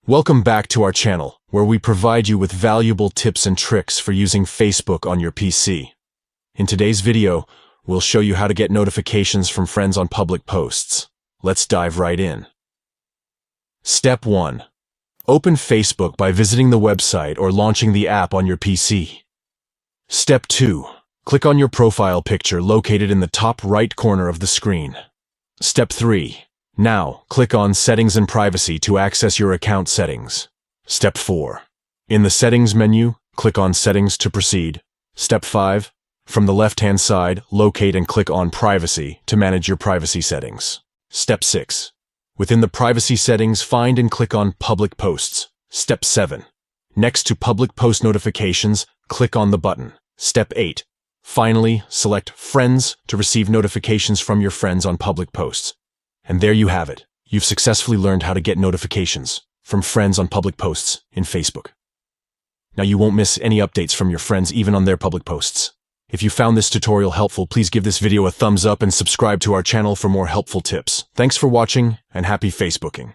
Welcome back to our channel, where we provide you with valuable tips and tricks for using Facebook on your PC. In today's video, we'll show you how to get notifications from friends on public posts. Let's dive right in. Step 1. Open Facebook by visiting the website or launching the app on your PC. Step 2. Click on your profile picture located in the top right corner of the screen. Step 3. Now, click on Settings and Privacy to access your account settings. Step 4. In the Settings menu, click on Settings to proceed. Step 5. From the left-hand side, locate and click on Privacy to manage your privacy settings. Step 6. Within the privacy settings, find and click on Public Posts. Step 7. Next to Public Post Notifications, click on the button. Step 8. Finally, select Friends to receive notifications from your friends on public posts. And there you have it. You've successfully learned how to get notifications from friends on public posts in Facebook. Now you won't miss any updates from your friends even on their public posts. If you found this tutorial helpful, please give this video a thumbs up and subscribe to our channel for more helpful tips. Thanks for watching and happy Facebooking.